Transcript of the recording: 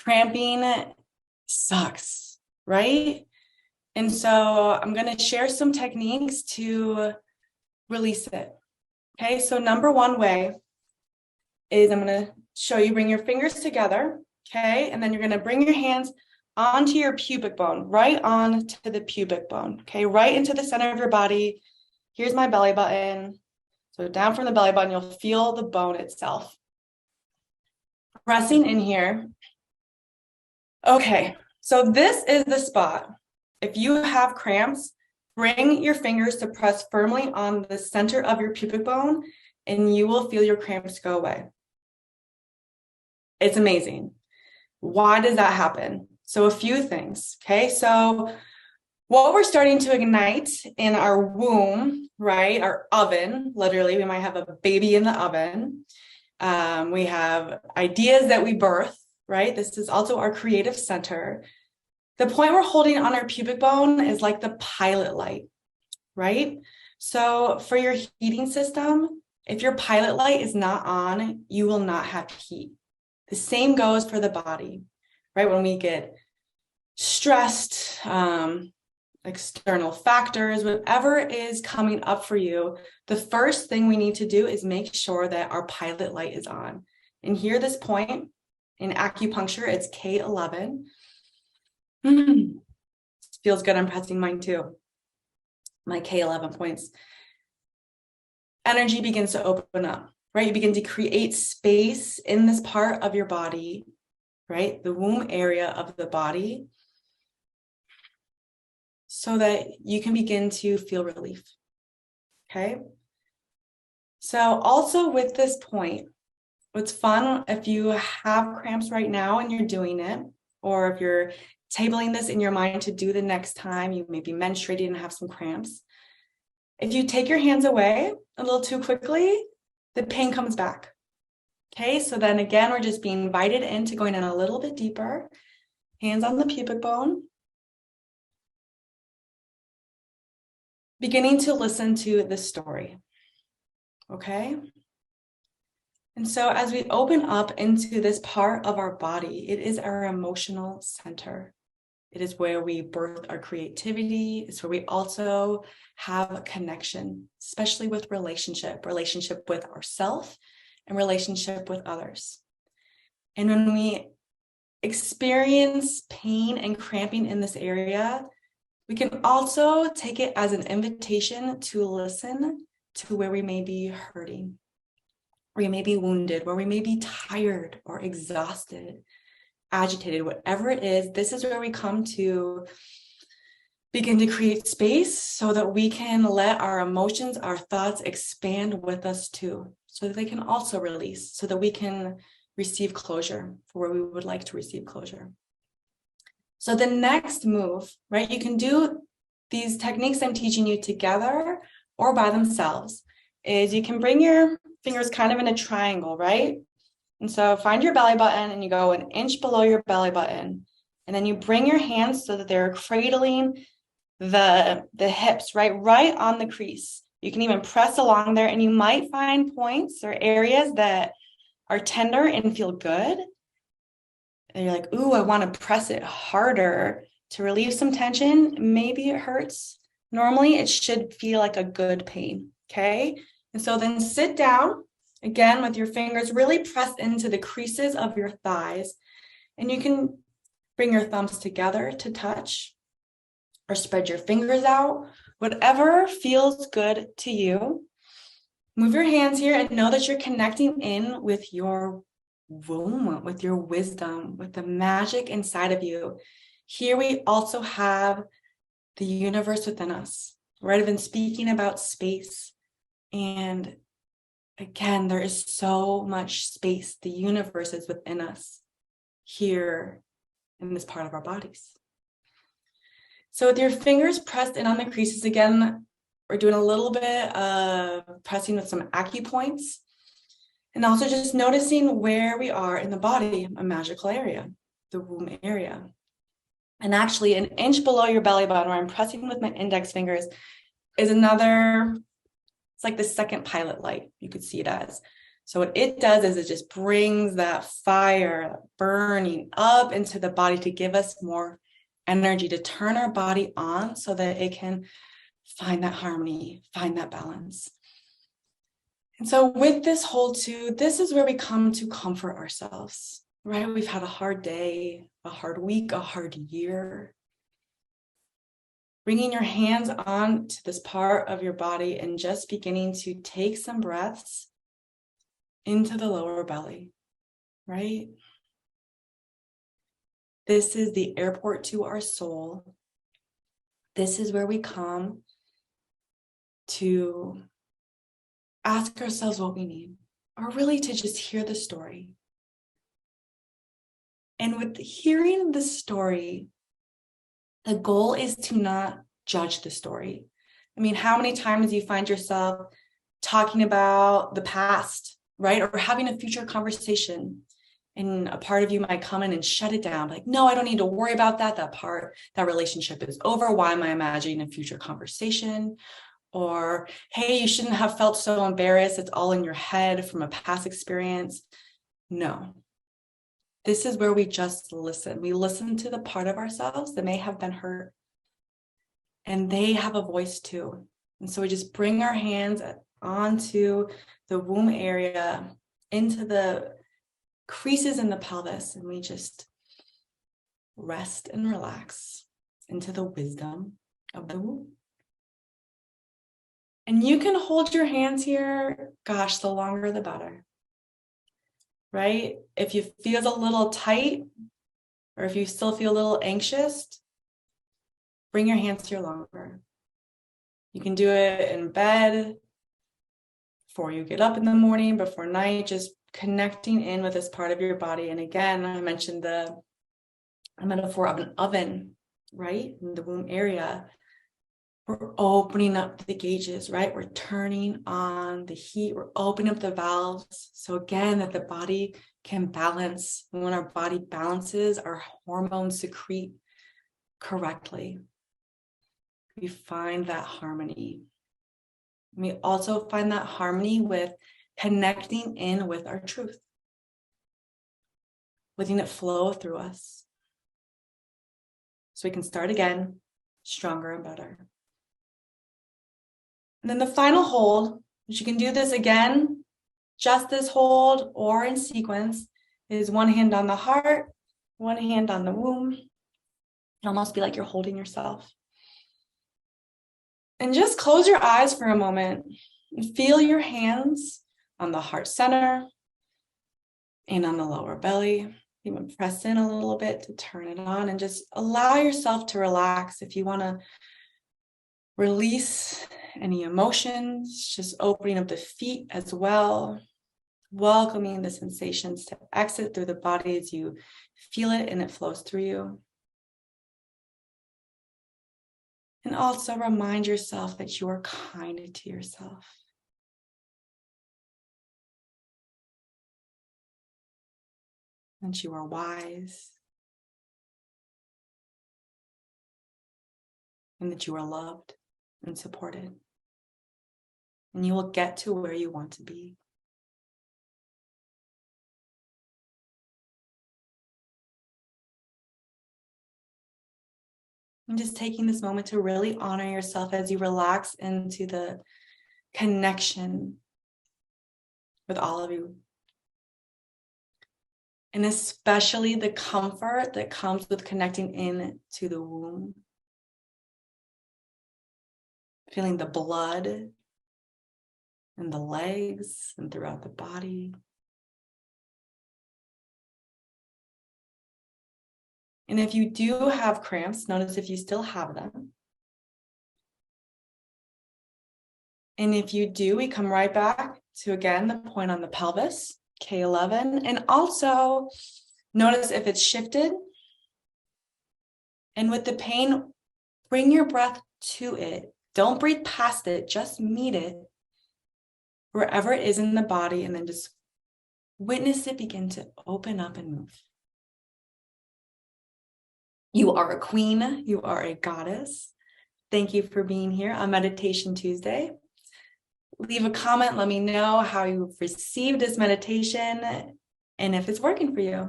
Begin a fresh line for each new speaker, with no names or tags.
cramping sucks, right? And so I'm going to share some techniques to release it. Okay, so number one way is I'm going to show you, bring your fingers together, okay? And then you're going to bring your hands onto your pubic bone, right on to the pubic bone, okay? Right into the center of your body. Here's my belly button. So down from the belly button, you'll feel the bone itself. Pressing in here. Okay, so this is the spot. If you have cramps, bring your fingers to press firmly on the center of your pubic bone, and you will feel your cramps go away. It's amazing. Why does that happen? So a few things, okay? So what we're starting to ignite in our womb, right? Our oven, literally, we might have a baby in the oven. We have ideas that we birth, right? This is also our creative center. The point we're holding on our pubic bone is like the pilot light, right? So for your heating system, if your pilot light is not on, you will not have heat. The same goes for the body, right? When we get stressed, external factors, whatever is coming up for you, the first thing we need to do is make sure that our pilot light is on. And here, this point in acupuncture, it's K11. Feels good. I'm pressing mine too. My K11 points. Energy begins to open up, right? You begin to create space in this part of your body, right? The womb area of the body, so that you can begin to feel relief. Okay. So also with this point, what's fun, if you have cramps right now and you're doing it, or if you're tabling this in your mind to do the next time you may be menstruating and have some cramps, if you take your hands away a little too quickly, the pain comes back. Okay, so then again, we're just being invited into going in a little bit deeper. Hands on the pubic bone. Beginning to listen to the story. Okay? And so as we open up into this part of our body, it is our emotional center. It is where we birth our creativity. It's where we also have a connection, especially with relationship with ourselves and relationship with others. And when we experience pain and cramping in this area, we can also take it as an invitation to listen to where we may be hurting, where we may be wounded, where we may be tired or exhausted, agitated, whatever it is. This is where we come to begin to create space so that we can let our emotions, our thoughts expand with us too, so that they can also release, so that we can receive closure for where we would like to receive closure. So the next move, right, you can do these techniques I'm teaching you together or by themselves, is you can bring your fingers kind of in a triangle, right? And so find your belly button and you go an inch below your belly button. And then you bring your hands so that they're cradling the hips, right on the crease. You can even press along there and you might find points or areas that are tender and feel good. And you're like, ooh, I want to press it harder to relieve some tension. Maybe it hurts. Normally, it should feel like a good pain, okay? And so then sit down, again, with your fingers really pressed into the creases of your thighs. And you can bring your thumbs together to touch or spread your fingers out, whatever feels good to you. Move your hands here and know that you're connecting in with your womb, with your wisdom, with the magic inside of you. Here we also have the universe within us, right? I've been speaking about space. And again, there is so much space. The universe is within us here in this part of our bodies. So with your fingers pressed in on the creases, again, we're doing a little bit of pressing with some acupoints. And also just noticing where we are in the body, a magical area, the womb area. And actually an inch below your belly button, where I'm pressing with my index fingers, is another, it's like the second pilot light, you could see it as. So what it does is it just brings that fire burning up into the body to give us more energy, to turn our body on so that it can find that harmony, find that balance. And so with this hold too, this is where we come to comfort ourselves, right? We've had a hard day, a hard week, a hard year. Bringing your hands on to this part of your body and just beginning to take some breaths into the lower belly, right? This is the airport to our soul. This is where we come to ask ourselves what we need, or really to just hear the story. And with hearing the story, the goal is to not judge the story. I mean, how many times do you find yourself talking about the past, right? Or having a future conversation, and a part of you might come in and shut it down. Like, no, I don't need to worry about that. That relationship is over. Why am I imagining a future conversation? Or, hey, you shouldn't have felt so embarrassed. It's all in your head from a past experience. No. This is where we just listen. We listen to the part of ourselves that may have been hurt. And they have a voice too. And so we just bring our hands onto the womb area, into the creases in the pelvis, and we just rest and relax into the wisdom of the womb. And you can hold your hands here, gosh, the longer the better, right? If you feel a little tight, or if you still feel a little anxious, bring your hands here longer. You can do it in bed, before you get up in the morning, before night, just connecting in with this part of your body. And again, I mentioned a metaphor of an oven, right? In the womb area. We're opening up the gauges, right? We're turning on the heat. We're opening up the valves. So again, that the body can balance. And when our body balances, our hormones secrete correctly. We find that harmony. We also find that harmony with connecting in with our truth, letting it flow through us. So we can start again, stronger and better. And then the final hold, which you can do this again, just this hold or in sequence, is one hand on the heart, one hand on the womb. It'll almost be like you're holding yourself. And just close your eyes for a moment and feel your hands on the heart center and on the lower belly. Even press in a little bit to turn it on, and just allow yourself to relax. If you want to release any emotions, just opening up the feet as well, welcoming the sensations to exit through the body as you feel it and it flows through you. And also remind yourself that you are kind to yourself. And you are wise. And that you are loved and supported. And you will get to where you want to be. And just taking this moment to really honor yourself as you relax into the connection with all of you. And especially the comfort that comes with connecting in to the womb. Feeling the blood in the legs and throughout the body. And if you do have cramps, notice if you still have them. And if you do, we come right back to, again, the point on the pelvis, K11. And also notice if it's shifted. And with the pain, bring your breath to it. Don't breathe past it, just meet it wherever it is in the body, and then just witness it begin to open up and move. You are a queen, you are a goddess. Thank you for being here on Meditation Tuesday. Leave a comment. Let me know how you've received this meditation and if it's working for you.